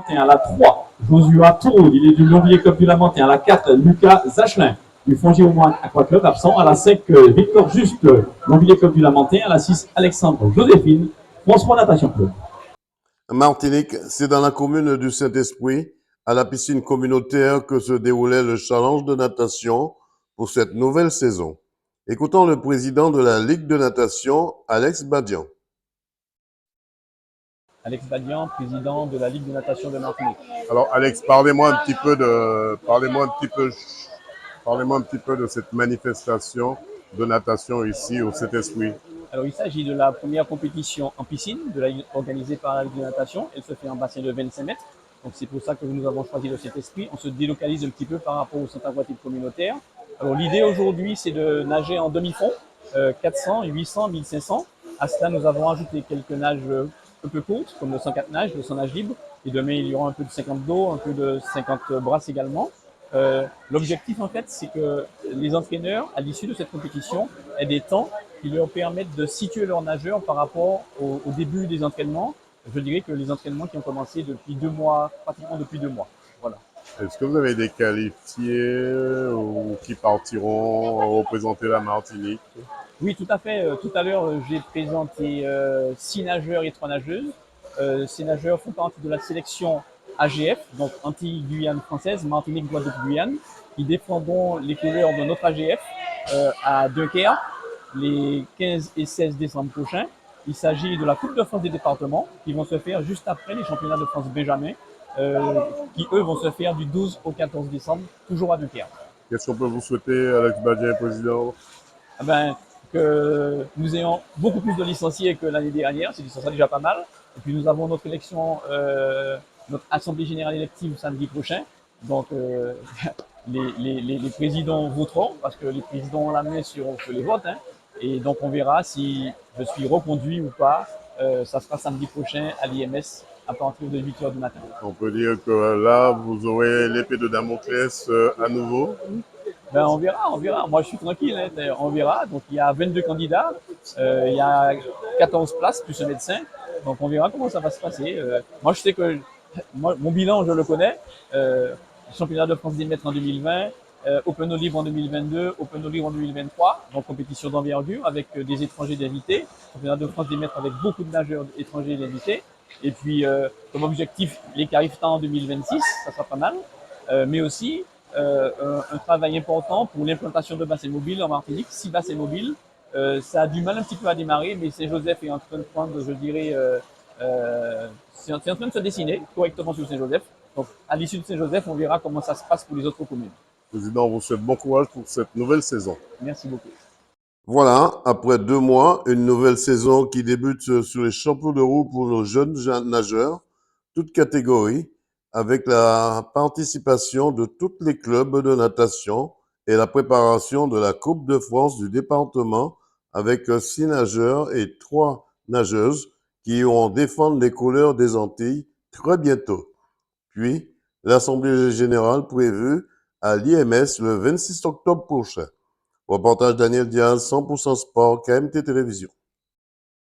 à la 3, Joshua Tour, il est du Lombier Club du Lamentin. À la 4, Lucas Zachelin, du Fongier au Moine Aquaclub, absent. À la 5, Victor Juste, Lombier Club du Lamentin. À la 6, Alexandre Joséphine, François Natation Club. Martinique, c'est dans la commune du Saint-Esprit, à la piscine communautaire, que se déroulait le challenge de natation pour cette nouvelle saison. Écoutons le président de la Ligue de natation, Alex Badian. Alex Badian, président de la Ligue de natation de Martinique. Alors Alex, parlez-moi un petit peu de cette manifestation de natation ici au Saint-Esprit. Alors il s'agit de la première compétition en piscine organisée par la Ligue de natation. Elle se fait en bassin de 25 mètres. Donc c'est pour ça que nous avons choisi le Saint-Esprit. On se délocalise un petit peu par rapport au centre aquatique communautaire. Alors l'idée aujourd'hui, c'est de nager en demi-fond, 400, 800, 1500. À cela, nous avons ajouté quelques nages un peu courtes, comme le 104 nages, le 100 nages libre. Et demain, il y aura un peu de 50 dos, un peu de 50 brasses également. L'objectif, en fait, c'est que les entraîneurs, à l'issue de cette compétition, aient des temps qui leur permettent de situer leurs nageurs par rapport au début des entraînements. Je dirais que les entraînements qui ont commencé depuis 2 mois, pratiquement depuis 2 mois. Voilà. Est-ce que vous avez des qualifiés ou qui partiront représenter la Martinique? Oui, tout à fait. Tout à l'heure, j'ai présenté 6 nageurs et 3 nageuses. Ces nageurs font partie de la sélection AGF, donc Antilles-Guyane française, Martinique, Guadeloupe, Guyane, qui défendront les couleurs de notre AGF à Dunkerque les 15 et 16 décembre prochains. Il s'agit de la Coupe de France des départements qui vont se faire juste après les championnats de France Benjamin, qui eux vont se faire du 12 au 14 décembre, toujours à Dunkerque. Qu'est-ce qu'on peut vous souhaiter, Alex Badian, président? Ah ben, que nous ayons beaucoup plus de licenciés que l'année dernière, ça sera déjà pas mal. Et puis nous avons notre élection, notre assemblée générale élective samedi prochain. Donc les présidents voteront parce que les présidents ont la main sur les votes. Hein. Et donc on verra si je suis reconduit ou pas. Ça sera samedi prochain à l'IMS à partir de 8h du matin. On peut dire que là, vous aurez l'épée de Damoclès à nouveau. Ben, on verra, on verra. Moi, je suis tranquille, hein, on verra. Donc, il y a 22 candidats, il y a 14 places, plus un médecin. Donc, on verra comment ça va se passer. Moi, je sais que mon bilan, je le connais. Championnat de France des maîtres en 2020, Open Eau Libre en 2022, Open Eau Libre en 2023, donc compétition d'envergure avec des étrangers d'invités. Championnat de France des maîtres avec beaucoup de nageurs étrangers d'invités. Et puis, comme objectif, les Carifta en 2026, ça sera pas mal. Mais aussi, un travail important pour l'implantation de bassins mobiles en Martinique, 6 bassins mobiles. Ça a du mal un petit peu à démarrer, mais Saint-Joseph est en train de prendre, je dirais, c'est en train de se dessiner correctement sur Saint-Joseph. Donc, à l'issue de Saint-Joseph, on verra comment ça se passe pour les autres communes. Président, on vous souhaite bon courage pour cette nouvelle saison. Merci beaucoup. Voilà, après 2 mois, une nouvelle saison qui débute sur les chapeaux de roue pour nos jeunes nageurs, toutes catégories, avec la participation de tous les clubs de natation et la préparation de la Coupe de France du département avec 6 nageurs et 3 nageuses qui iront défendre les couleurs des Antilles très bientôt. Puis, l'Assemblée générale prévue à l'IMS le 26 octobre prochain. Reportage Daniel Diaz, 100% Sport, KMT Télévision.